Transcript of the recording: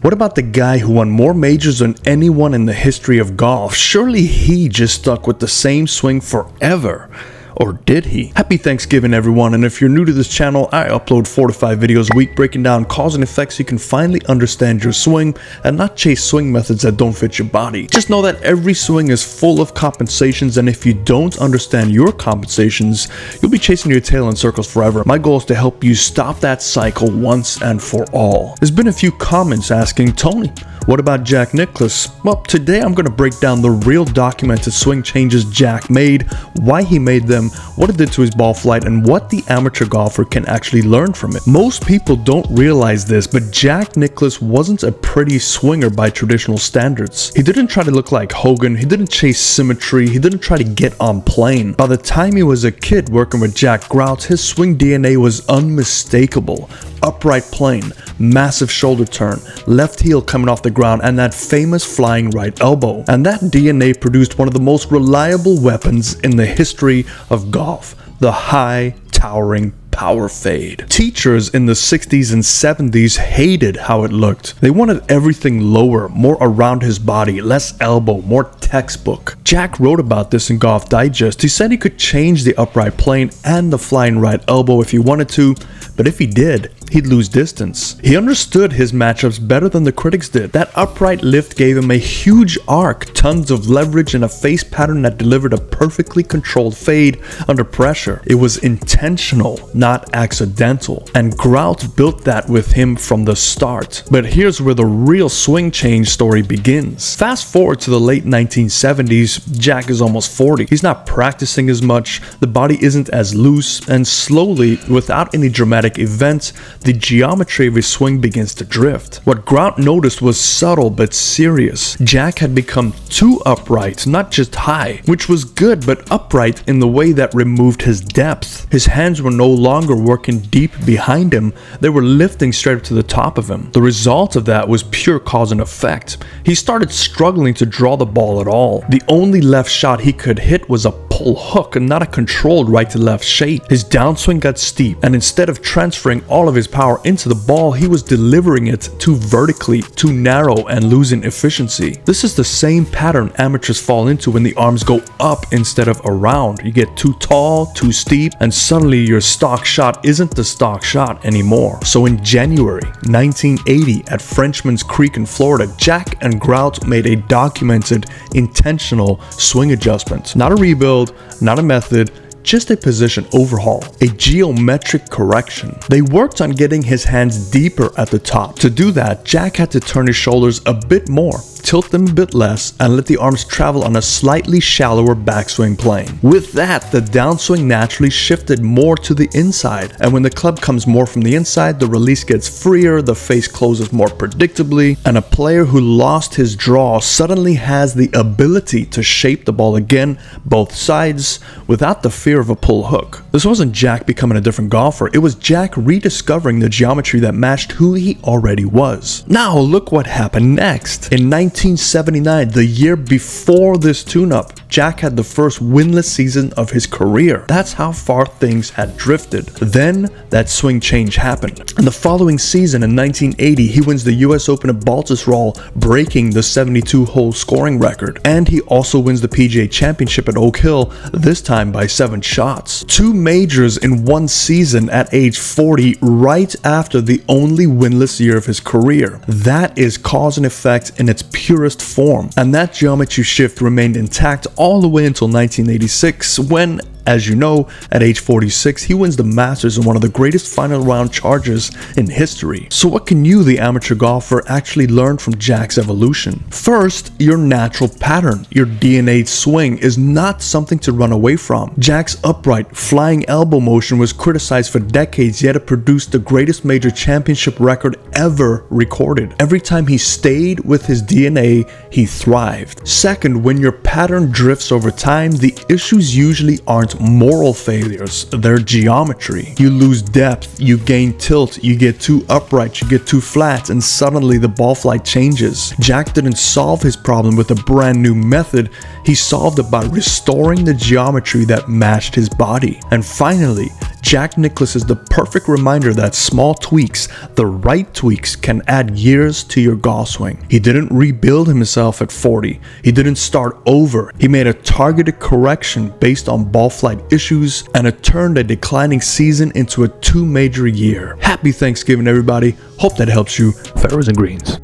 What about the guy who won more majors than anyone in the history of golf? Surely he just stuck with the same swing forever. Or did he? Happy Thanksgiving, everyone, and if you're new to this channel, I upload 4 to 5 videos a week breaking down cause and effects so you can finally understand your swing and not chase swing methods that don't fit your body. Just know that every swing is full of compensations, and if you don't understand your compensations, you'll be chasing your tail in circles forever. My goal is to help you stop that cycle once and for all. There's been a few comments asking, Tony, what about Jack Nicklaus? Well, today I'm going to break down the real documented swing changes Jack made, why he made them, what it did to his ball flight, and what the amateur golfer can actually learn from it. Most people don't realize this, but Jack Nicklaus wasn't a pretty swinger by traditional standards. He didn't try to look like Hogan, he didn't chase symmetry, he didn't try to get on plane. By the time he was a kid working with Jack Grout, his swing DNA was unmistakable. Upright plane, massive shoulder turn, left heel coming off the ground, and that famous flying right elbow. And that DNA produced one of the most reliable weapons in the history of golf, the high, towering power fade. Teachers in the 60s and 70s hated how it looked. They wanted everything lower, more around his body, less elbow, more textbook. Jack wrote about this in Golf Digest. He said he could change the upright plane and the flying right elbow if he wanted to, but if he did, he'd lose distance. He understood his matchups better than the critics did. That upright lift gave him a huge arc, tons of leverage, and a face pattern that delivered a perfectly controlled fade under pressure. It was intentional, not accidental, and Grout built that with him from the start. But here's where the real swing change story begins. Fast forward to the late 1970s, Jack is almost 40. He's not practicing as much, the body isn't as loose, and slowly, without any dramatic events, the geometry of his swing begins to drift. What Grout noticed was subtle but serious. Jack had become too upright, not just high, which was good, but upright in the way that removed his depth. His hands were no longer working deep behind him, they were lifting straight up to the top of him. The result of that was pure cause and effect. He started struggling to draw the ball at all. The only left shot he could hit was a pull hook and not a controlled right to left shape. His downswing got steep, and instead of transferring all of his power into the ball, he was delivering it too vertically, too narrow, and losing efficiency. This is the same pattern amateurs fall into when the arms go up instead of around. You get too tall, too steep, and suddenly your stock shot isn't the stock shot anymore. So in January 1980 at Frenchman's Creek in Florida, Jack and Grout made a documented, intentional swing adjustment. Not a rebuild, not a method, just a position overhaul, a geometric correction. They worked on getting his hands deeper at the top. To do that, Jack had to turn his shoulders a bit more, tilt them a bit less, and let the arms travel on a slightly shallower backswing plane. With that, the downswing naturally shifted more to the inside, and when the club comes more from the inside, the release gets freer, the face closes more predictably, and a player who lost his draw suddenly has the ability to shape the ball again, both sides, without the fear of a pull hook. This wasn't Jack becoming a different golfer, it was Jack rediscovering the geometry that matched who he already was. Now look what happened next. In 1979, the year before this tune-up, Jack had the first winless season of his career. That's how far things had drifted. Then, that swing change happened. In the following season, in 1980, he wins the US Open at Baltusrol, breaking the 72-hole scoring record. And he also wins the PGA Championship at Oak Hill, this time by 7 shots. 2 majors in one season at age 40, right after the only winless year of his career. That is cause and effect in its purest form. And that geometry shift remained intact all the way until 1986, when, as you know, at age 46, he wins the Masters in one of the greatest final round charges in history. So what can you, the amateur golfer, actually learn from Jack's evolution? First, your natural pattern, your DNA swing, is not something to run away from. Jack's upright, flying elbow motion was criticized for decades, yet it produced the greatest major championship record ever recorded. Every time he stayed with his DNA, he thrived. Second, when your pattern drifts over time, the issues usually aren't moral failures, they're geometry. You lose depth, you gain tilt, you get too upright, you get too flat, and suddenly the ball flight changes. Jack didn't solve his problem with a brand new method, he solved it by restoring the geometry that matched his body. And finally, Jack Nicklaus is the perfect reminder that small tweaks, the right tweaks, can add years to your golf swing. He didn't rebuild himself at 40. He didn't start over. He made a targeted correction based on ball flight issues, and it turned a declining season into a 2-major year. Happy Thanksgiving, everybody. Hope that helps you. Fairways and greens.